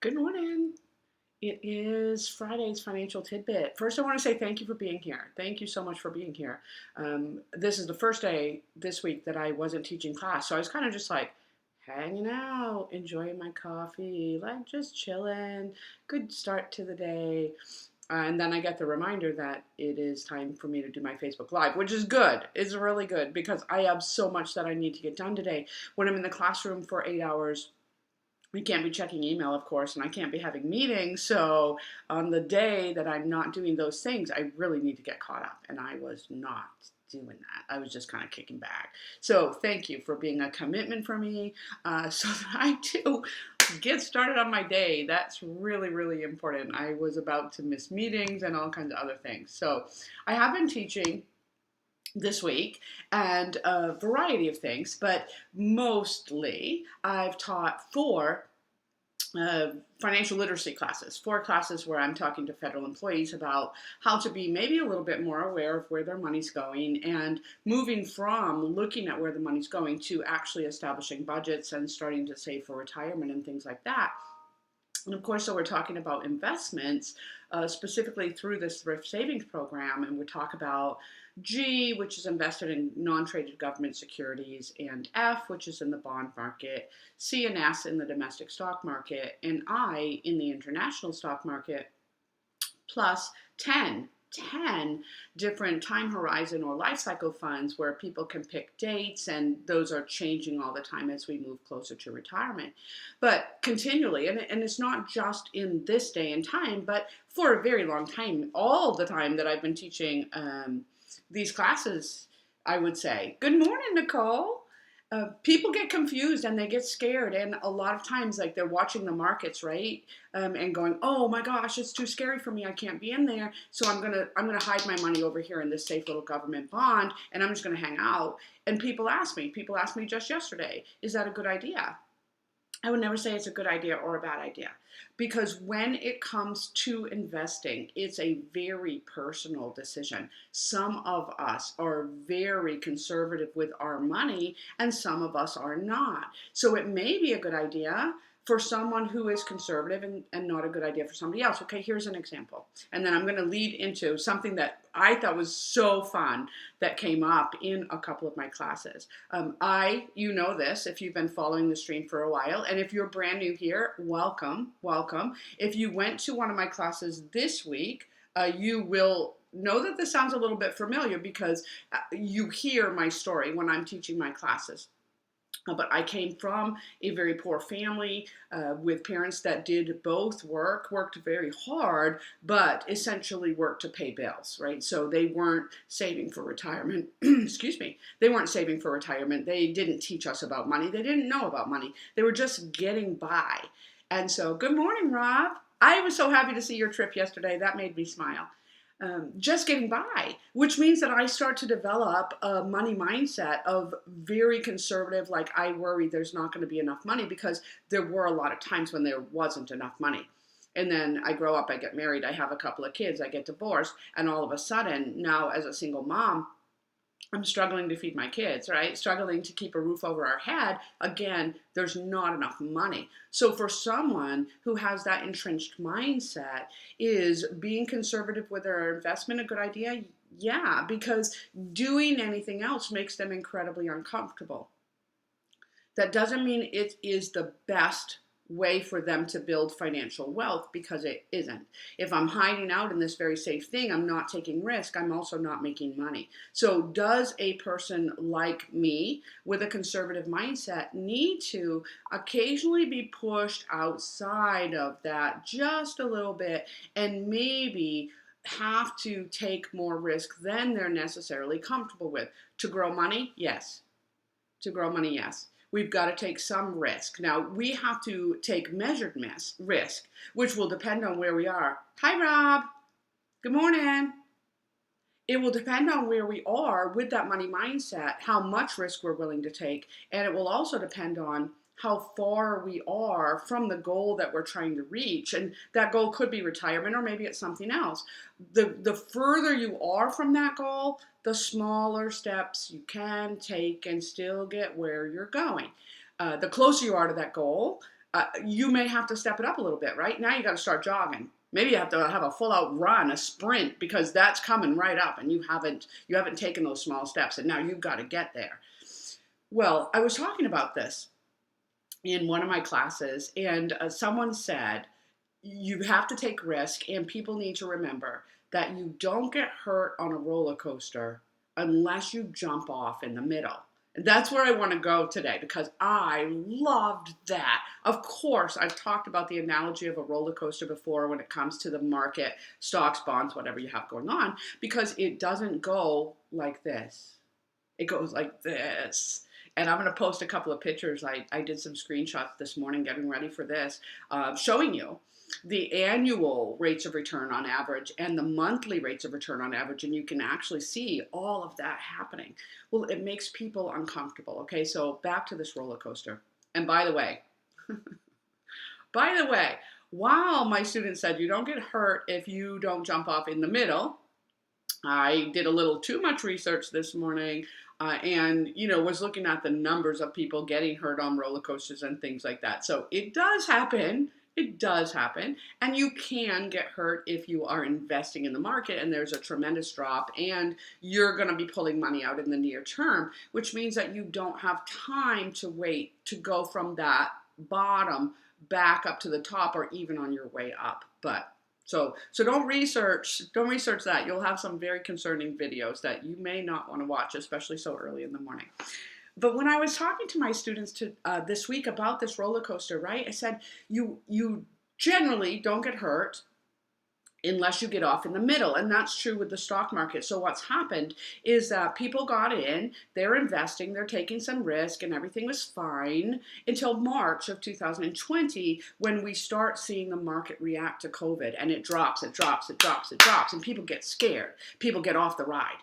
Good morning. It is Friday's financial tidbit. First, I want to say thank you for being here. Thank you so much for being here. This is the first day this week that I wasn't teaching class, so I was kind of just like hanging out, enjoying my coffee, like just chilling. Good start to the day. And then I get the reminder that it is time for me to do my Facebook Live, which is good. It's really good because I have so much that I need to get done today. When I'm in the classroom for 8 hours, we can't be checking email, of course, and I can't be having meetings. So on the day that I'm not doing those things, I really need to get caught up. And I was not doing that. I was just kind of kicking back. So thank you for being a commitment for me so that I too get started on my day. That's really, really important. I was about to miss meetings and all kinds of other things. So I have been teaching this week and a variety of things, but mostly I've taught financial literacy classes, four classes where I'm talking to federal employees about how to be maybe a little bit more aware of where their money's going and moving from looking at where the money's going to actually establishing budgets and starting to save for retirement and things like that. And of course, so we're talking about investments, specifically through this thrift savings program, and we talk about G, which is invested in non-traded government securities, and F, which is in the bond market, C and S in the domestic stock market, and I in the international stock market, plus 10 different time horizon or life cycle funds where people can pick dates, and those are changing all the time as we move closer to retirement. But continually, and it's not just in this day and time, but for a very long time, all the time that I've been teaching these classes, I would say. Good morning, Nicole. People get confused and they get scared, and a lot of times, like they're watching the markets, right, and going, "Oh my gosh, it's too scary for me. I can't be in there. So I'm gonna hide my money over here in this safe little government bond, and I'm just gonna hang out." And people asked me just yesterday, "Is that a good idea?" I would never say it's a good idea or a bad idea, because when it comes to investing, it's a very personal decision. Some of us are very conservative with our money, and some of us are not. So it may be a good idea for someone who is conservative, and not a good idea for somebody else. Okay, here's an example. And then I'm going to lead into something that I thought was so fun that came up in a couple of my classes. You know this if you've been following the stream for a while, and if you're brand new here, welcome, welcome. If you went to one of my classes this week, you will know that this sounds a little bit familiar because you hear my story when I'm teaching my classes. But I came from a very poor family with parents that did both worked very hard, but essentially worked to pay bills, right? So they weren't saving for retirement. Excuse me. They weren't saving for retirement. They didn't teach us about money. They didn't know about money. They were just getting by. And so, good morning, Rob. I was so happy to see your trip yesterday. That made me smile. Just getting by, which means that I start to develop a money mindset of very conservative, like I worry there's not going to be enough money, because there were a lot of times when there wasn't enough money. And then I grow up, I get married, I have a couple of kids, I get divorced, and all of a sudden, now as a single mom, I'm struggling to feed my kids, right? Struggling to keep a roof over our head. Again, there's not enough money. So for someone who has that entrenched mindset, is being conservative with their investment a good idea? Yeah, because doing anything else makes them incredibly uncomfortable. That doesn't mean it is the best way for them to build financial wealth, because it isn't. If I'm hiding out in this very safe thing, I'm not taking risk, I'm also not making money. So does a person like me with a conservative mindset need to occasionally be pushed outside of that just a little bit, and maybe have to take more risk than they're necessarily comfortable with to grow money? Yes. To grow money, yes. We've got to take some risk. Now, we have to take measured risk, which will depend on where we are. Hi, Rob. Good morning. It will depend on where we are with that money mindset, how much risk we're willing to take, and it will also depend on how far we are from the goal that we're trying to reach. And that goal could be retirement, or maybe it's something else. The further you are from that goal, the smaller steps you can take and still get where you're going. The closer you are to that goal, you may have to step it up a little bit, right? Now you got to start jogging. Maybe you have to have a full out run, a sprint, because that's coming right up, and you haven't taken those small steps, and now you've got to get there. Well, I was talking about this in one of my classes, and someone said you have to take risk, and people need to remember that you don't get hurt on a roller coaster unless you jump off in the middle. And that's where I want to go today, because I loved that. Of course, I've talked about the analogy of a roller coaster before when it comes to the market, stocks, bonds, whatever you have going on, because it doesn't go like this. It goes like this. And I'm going to post a couple of pictures. I did some screenshots this morning getting ready for this, showing you the annual rates of return on average and the monthly rates of return on average, and you can actually see all of that happening. Well, it makes people uncomfortable. Okay, so back to this roller coaster. And by the way, while my student said you don't get hurt if you don't jump off in the middle, I did a little too much research this morning and, was looking at the numbers of people getting hurt on roller coasters and things like that. So it does happen. It does happen, and you can get hurt if you are investing in the market and there's a tremendous drop and you're going to be pulling money out in the near term, which means that you don't have time to wait to go from that bottom back up to the top or even on your way up. But so don't research that. You'll have some very concerning videos that you may not want to watch, especially so early in the morning. But when I was talking to my students this week about this roller coaster, right, I said you generally don't get hurt unless you get off in the middle, and that's true with the stock market. So what's happened is that people got in, they're investing, they're taking some risk, and everything was fine until March of 2020, when we start seeing the market react to COVID, and it drops, and people get scared. People get off the ride.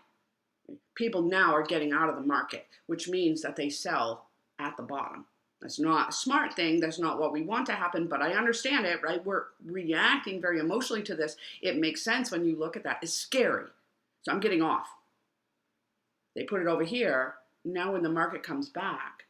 People now are getting out of the market, which means that they sell at the bottom. That's not a smart thing. That's not what we want to happen, but I understand it, right? We're reacting very emotionally to this. It makes sense when you look at that. It's scary. So I'm getting off. They put it over here. Now when the market comes back,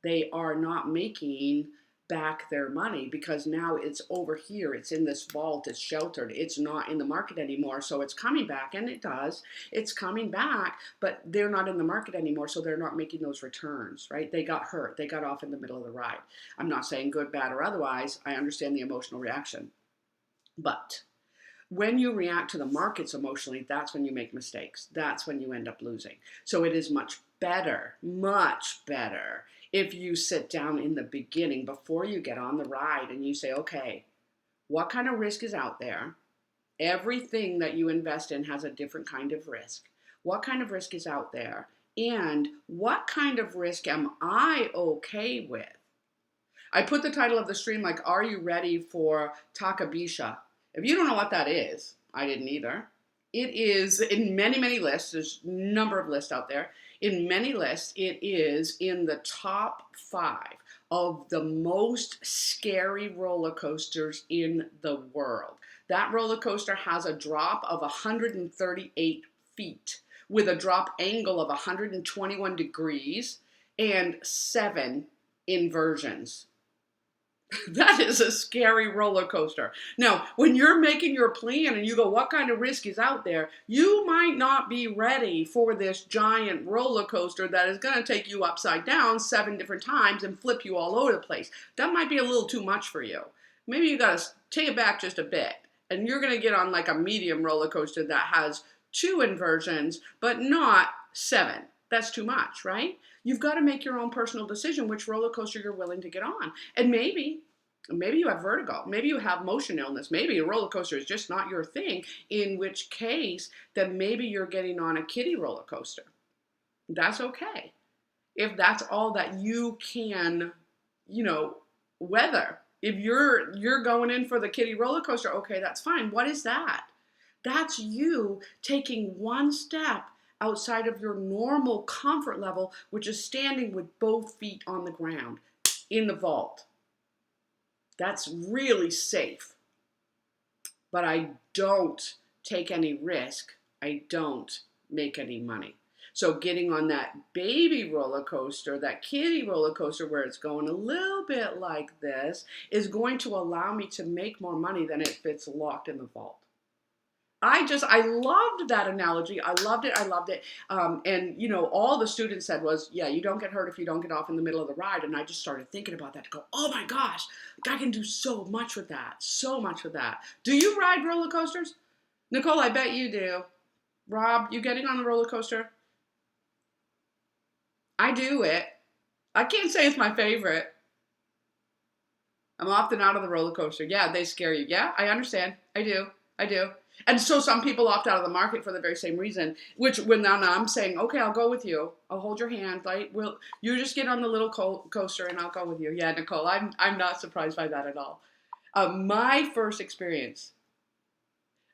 they are not making back their money because now it's over here. It's in this vault. It's sheltered. It's not in the market anymore. So it's coming back, and it does. It's coming back, but they're not in the market anymore, so they're not making those returns, right? They got hurt. They got off in the middle of the ride. I'm not saying good, bad, or otherwise. I understand the emotional reaction. But when you react to the markets emotionally, that's when you make mistakes. That's when you end up losing. So it is much better if you sit down in the beginning before you get on the ride and you say, okay, what kind of risk is out there? Everything that you invest in has a different kind of risk. What kind of risk is out there? And what kind of risk am I okay with? I put the title of the stream like, are you ready for Takabisha? If you don't know what that is, I didn't either. It is in many, many lists. There's a number of lists out there. In many lists, it is in the top 5 of the most scary roller coasters in the world. That roller coaster has a drop of 138 feet with a drop angle of 121 degrees and 7 inversions. That is a scary roller coaster. Now, when you're making your plan and you go, what kind of risk is out there? You might not be ready for this giant roller coaster that is going to take you upside down 7 different times and flip you all over the place. That might be a little too much for you. Maybe you got to take it back just a bit. And you're going to get on like a medium roller coaster that has 2 inversions, but not 7. That's too much, right? You've got to make your own personal decision which roller coaster you're willing to get on. And maybe you have vertigo. Maybe you have motion illness. Maybe a roller coaster is just not your thing, in which case then maybe you're getting on a kiddie roller coaster. That's okay. If that's all that you can, weather. If you're going in for the kiddie roller coaster, okay, that's fine. What is that? That's you taking one step outside of your normal comfort level, which is standing with both feet on the ground in the vault. That's really safe. But I don't take any risk. I don't make any money. So getting on that baby roller coaster, that kiddie roller coaster where it's going a little bit like this, is going to allow me to make more money than if it's locked in the vault. I loved that analogy. I loved it. I loved it. And all the students said was, yeah, you don't get hurt if you don't get off in the middle of the ride. And I just started thinking about that to go, oh my gosh, I can do so much with that. So much with that. Do you ride roller coasters? Nicole, I bet you do. Rob, you getting on the roller coaster? I do it. I can't say it's my favorite. I'm often out of the roller coaster. Yeah, they scare you. Yeah, I understand. I do. I do. And so some people opt out of the market for the very same reason, which when now I'm saying, okay, I'll go with you. I'll hold your hand. Like, you just get on the little coaster and I'll go with you. Yeah, Nicole, I'm not surprised by that at all. My first experience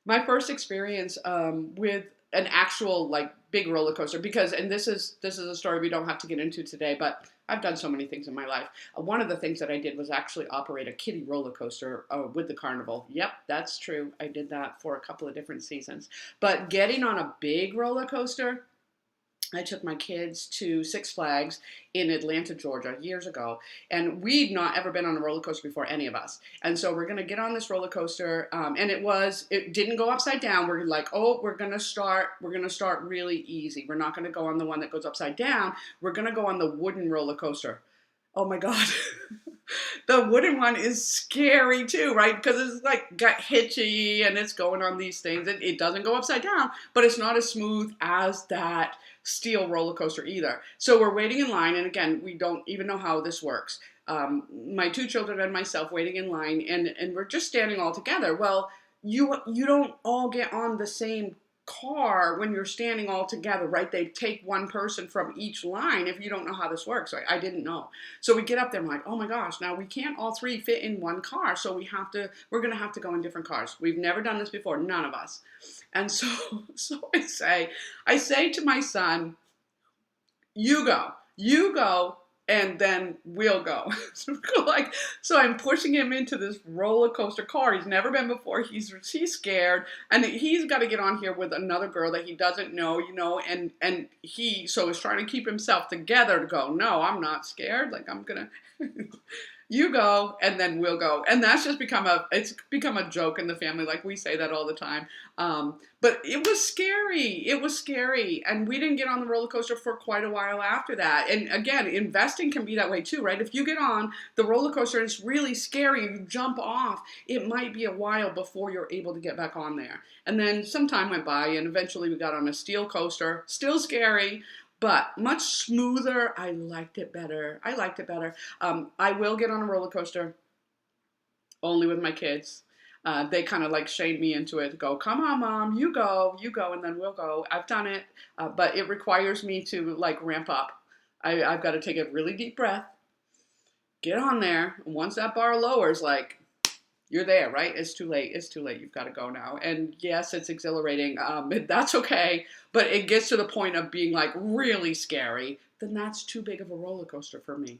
with an actual like big roller coaster, because and this is a story we don't have to get into today, but I've done so many things in my life. One of the things that I did was actually operate a kiddie roller coaster with the carnival. Yep, that's true. I did that for a couple of different seasons. But getting on a big roller coaster, I took my kids to Six Flags in Atlanta, Georgia, years ago, and we'd not ever been on a roller coaster before, any of us. And so we're gonna get on this roller coaster, and it didn't go upside down. We're like, oh, we're gonna start really easy. We're not gonna go on the one that goes upside down. We're gonna go on the wooden roller coaster. Oh my God. The wooden one is scary too, right? Because it's like got hitchy and it's going on these things. It doesn't go upside down, but it's not as smooth as that steel roller coaster either. So we're waiting in line, and again, we don't even know how this works. My two children and myself waiting in line, and we're just standing all together. Well, you don't all get on the same car when you're standing all together, right? They take one person from each line if you don't know how this works. I didn't know. So we get up there and I'm like, oh my gosh, now we can't all three fit in one car. So we're going to have to go in different cars. We've never done this before, none of us. And so I say to my son, you go, and then we'll go. So I'm pushing him into this roller coaster car. He's never been before. He's scared, and he's got to get on here with another girl that he doesn't know, and he is trying to keep himself together to go, no, I'm not scared. Like, I'm gonna you go, and then we'll go. And that's just become a joke in the family. Like, we say that all the time. But it was scary. It was scary. And we didn't get on the roller coaster for quite a while after that. And again, investing can be that way too, right? If you get on the roller coaster and it's really scary, you jump off, it might be a while before you're able to get back on there. And then some time went by, and eventually we got on a steel coaster. Still scary, but much smoother. I liked it better. I will get on a roller coaster only with my kids. They kind of like shame me into it. Go, come on, mom, you go, and then we'll go. I've done it, but it requires me to like ramp up. I've got to take a really deep breath, get on there. And once that bar lowers, like, you're there, right? It's too late. You've got to go now. And yes, it's exhilarating. That's okay. But it gets to the point of being like really scary. Then that's too big of a roller coaster for me.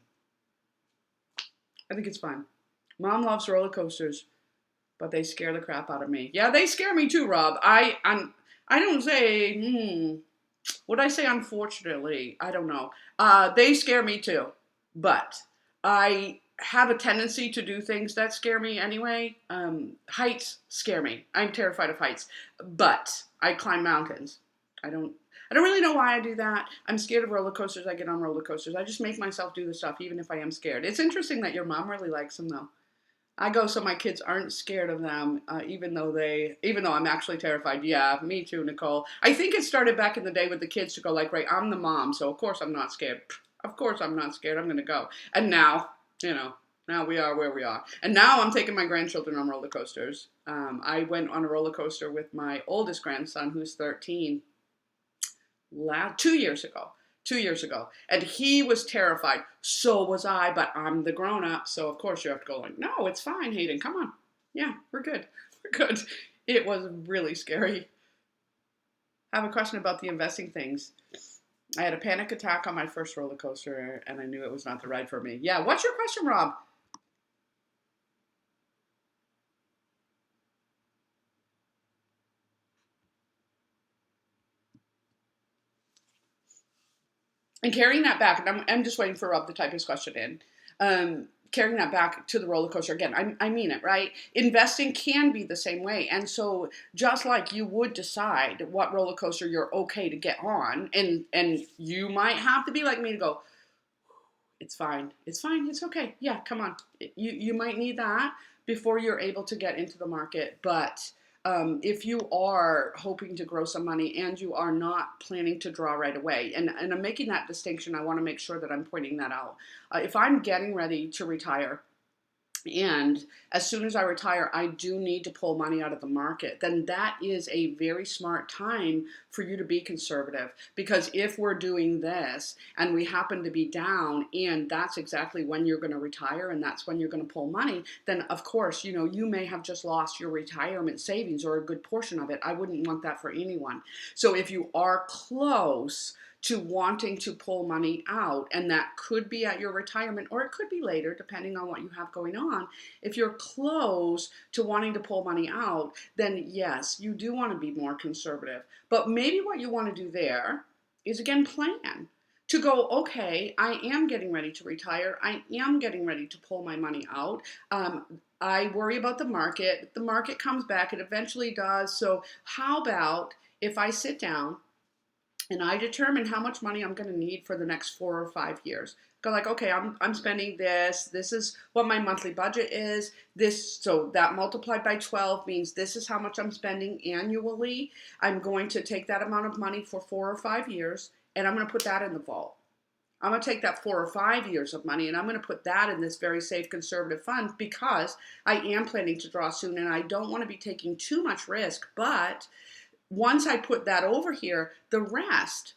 I think it's fun. Mom loves roller coasters, but they scare the crap out of me. Yeah, they scare me too, Rob. I don't say, would I say unfortunately? I don't know. They scare me too. But I have a tendency to do things that scare me anyway. Heights scare me. I'm terrified of heights, but I climb mountains. I don't really know why I do that. I'm scared of roller coasters. I get on roller coasters. I just make myself do the stuff even if I am scared. It's interesting that your mom really likes them though. I go so my kids aren't scared of them, even though I'm actually terrified. Yeah, me too, Nicole. I think it started back in the day with the kids to go like, right, I'm the mom, so of course I'm not scared. Of course I'm not scared. I'm going to go. And now, now we are where we are. And now I'm taking my grandchildren on roller coasters. I went on a roller coaster with my oldest grandson, who's 13, 2 years ago. 2 years ago. And he was terrified. So was I, but I'm the grown-up, so of course you have to go like, no, it's fine, Hayden, come on. Yeah, we're good. We're good. It was really scary. I have a question about the investing things. I had a panic attack on my first roller coaster, and I knew it was not the ride for me. Yeah, what's your question, Rob? And carrying that back, and I'm just waiting for Rob to type his question in. Carrying that back to the roller coaster again, I mean it, right? Investing can be the same way. And so just like you would decide what roller coaster you're okay to get on, and you might have to be like me to go, it's fine, it's okay, yeah, come on. You might need that before you're able to get into the market. But if you are hoping to grow some money and you are not planning to draw right away, and I'm making that distinction, I want to make sure that I'm pointing that out. If I'm getting ready to retire, and as soon as I retire, I do need to pull money out of the market, then that is a very smart time for you to be conservative. Because if we're doing this and we happen to be down, and that's exactly when you're going to retire and that's when you're going to pull money, then of course, you may have just lost your retirement savings or a good portion of it. I wouldn't want that for anyone. So if you are close to wanting to pull money out, and that could be at your retirement or it could be later depending on what you have going on. If you're close to wanting to pull money out, then yes, you do want to be more conservative. But maybe what you want to do there is again plan to go, okay, I am getting ready to retire, I am getting ready to pull my money out. I worry about the market comes back, it eventually does. So how about if I sit down and I determine how much money I'm going to need for the next 4 or 5 years. Go like, okay, I'm spending this. This is what my monthly budget is. So that multiplied by 12 means this is how much I'm spending annually. I'm going to take that amount of money for 4 or 5 years, and I'm going to put that in the vault. I'm going to take that 4 or 5 years of money and I'm going to put that in this very safe conservative fund because I am planning to draw soon and I don't want to be taking too much risk. But once I put that over here, the rest,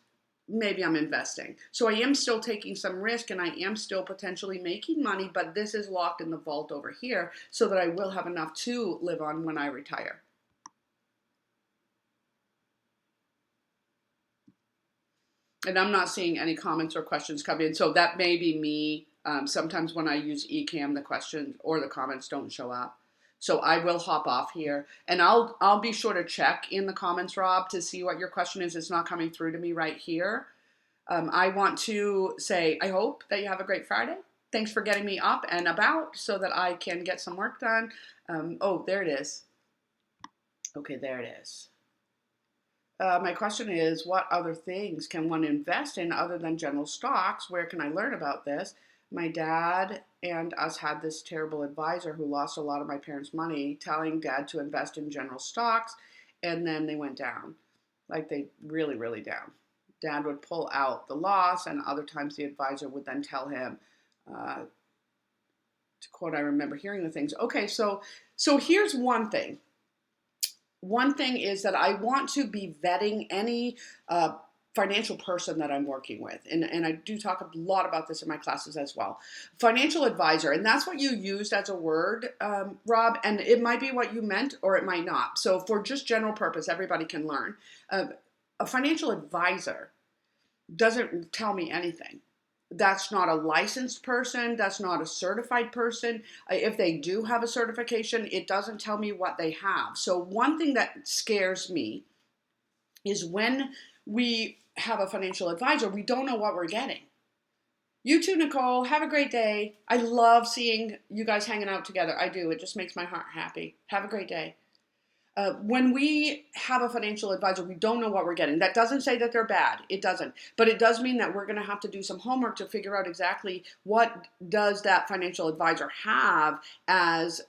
maybe I'm investing. So I am still taking some risk and I am still potentially making money, but this is locked in the vault over here so that I will have enough to live on when I retire. And I'm not seeing any comments or questions come in, so that may be me. Sometimes when I use Ecamm, the questions or the comments don't show up. So I will hop off here, and I'll be sure to check in the comments, Rob, to see what your question is. It's not coming through to me right here. I want to say I hope that you have a great Friday. Thanks for getting me up and about so that I can get some work done. Oh, there it is. Okay, there it is. My question is, what other things can one invest in other than general stocks? Where can I learn about this? My dad and us had this terrible advisor who lost a lot of my parents' money, telling dad to invest in general stocks, and then they went down. Like they really, really down. Dad would pull out the loss, and other times the advisor would then tell him, to quote, I remember hearing the things. Okay, so here's one thing. One thing is that I want to be vetting any financial person that I'm working with. And I do talk a lot about this in my classes as well. Financial advisor, and that's what you used as a word, Rob, and it might be what you meant or it might not. So for just general purpose, everybody can learn. A financial advisor doesn't tell me anything. That's not a licensed person. That's not a certified person. If they do have a certification, it doesn't tell me what they have. So one thing that scares me is when we have a financial advisor, we don't know what we're getting. You too, Nicole. Have a great day. I love seeing you guys hanging out together. I do. It just makes my heart happy. Have a great day. When we have a financial advisor, we don't know what we're getting. That doesn't say that they're bad. It doesn't. But it does mean that we're going to have to do some homework to figure out exactly what does that financial advisor have as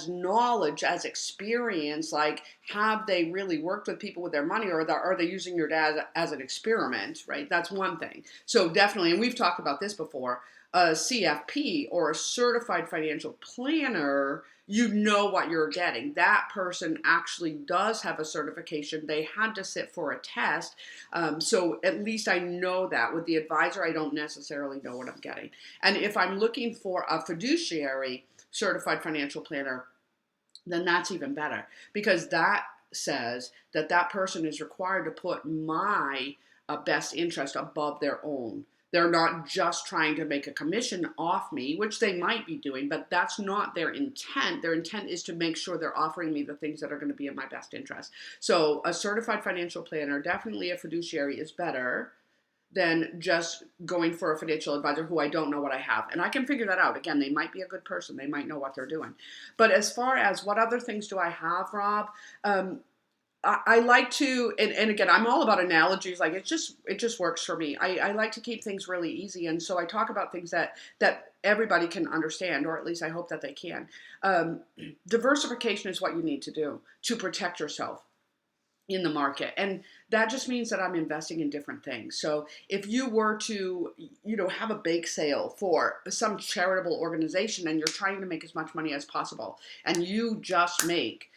knowledge, as experience. Like, have they really worked with people with their money, or are they using your dad as an experiment, right? That's one thing. So definitely, and we've talked about this before, a CFP or a certified financial planner, you know what you're getting. That person actually does have a certification. They had to sit for a test. So at least I know that. With the advisor, I don't necessarily know what I'm getting. And if I'm looking for a fiduciary certified financial planner, then that's even better, because that says that that person is required to put my best interest above their own. They're not just trying to make a commission off me, which they might be doing, but that's not their intent. Their intent is to make sure they're offering me the things that are going to be in my best interest. So a certified financial planner, definitely a fiduciary, is better than just going for a financial advisor who I don't know what I have. And I can figure that out. Again, they might be a good person. They might know what they're doing. But as far as what other things do I have, Rob? I like to, and again, I'm all about analogies. Like it just works for me. I like to keep things really easy. And so I talk about things that everybody can understand, or at least I hope that they can. Diversification is what you need to do to protect yourself in the market. And that just means that I'm investing in different things. So if you were to, have a bake sale for some charitable organization and you're trying to make as much money as possible and you just make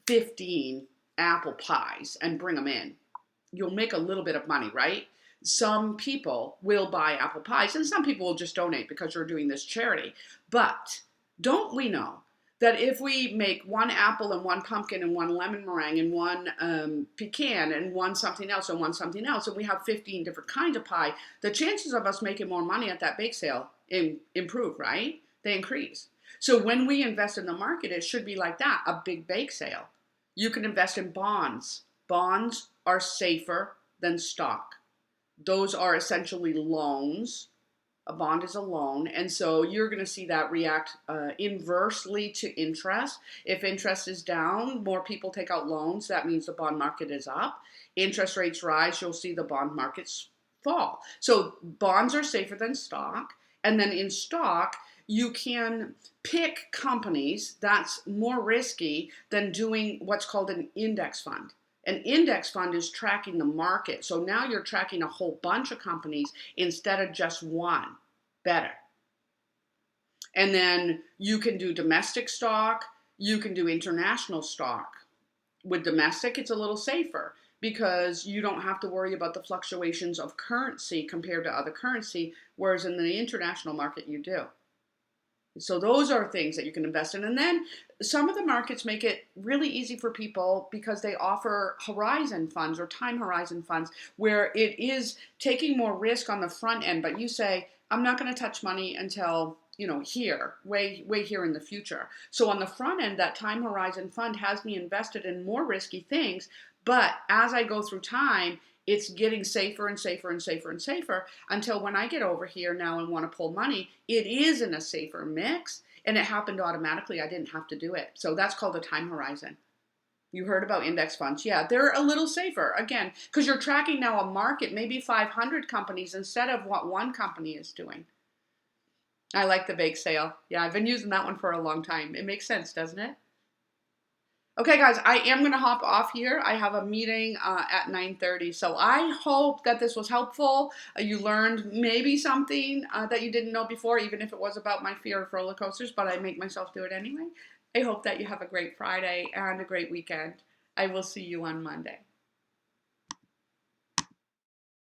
15 apple pies and bring them in, you'll make a little bit of money, right? Some people will buy apple pies and some people will just donate because you're doing this charity. But don't we know that if we make one apple and one pumpkin and one lemon meringue and one pecan and one something else and one something else, and we have 15 different kinds of pie, the chances of us making more money at that bake sale improve, right? They increase. So when we invest in the market, it should be like that, a big bake sale. You can invest in bonds. Bonds are safer than stock. Those are essentially loans. A bond is a loan, and so you're going to see that react inversely to interest. If interest is down, more people take out loans. That means the bond market is up. Interest rates rise, you'll see the bond markets fall. So bonds are safer than stock, and then in stock, you can pick companies that's more risky than doing what's called an index fund. An index fund is tracking the market. So now you're tracking a whole bunch of companies instead of just one. Better. And then you can do domestic stock. You can do international stock. With domestic, it's a little safer because you don't have to worry about the fluctuations of currency compared to other currency, whereas in the international market, you do. So those are things that you can invest in. And then some of the markets make it really easy for people because they offer horizon funds or time horizon funds where it is taking more risk on the front end. But you say, I'm not going to touch money until, here, way here in the future. So on the front end, that time horizon fund has me invested in more risky things. But as I go through time, it's getting safer and safer and safer and safer until when I get over here now and want to pull money, it is in a safer mix and it happened automatically. I didn't have to do it. So that's called a time horizon. You heard about index funds. Yeah, they're a little safer, again, because you're tracking now a market, maybe 500 companies instead of what one company is doing. I like the bake sale. Yeah, I've been using that one for a long time. It makes sense, doesn't it? Okay, guys, I am going to hop off here. I have a meeting at 9:30. So I hope that this was helpful. You learned maybe something that you didn't know before, even if it was about my fear of roller coasters, but I make myself do it anyway. I hope that you have a great Friday and a great weekend. I will see you on Monday.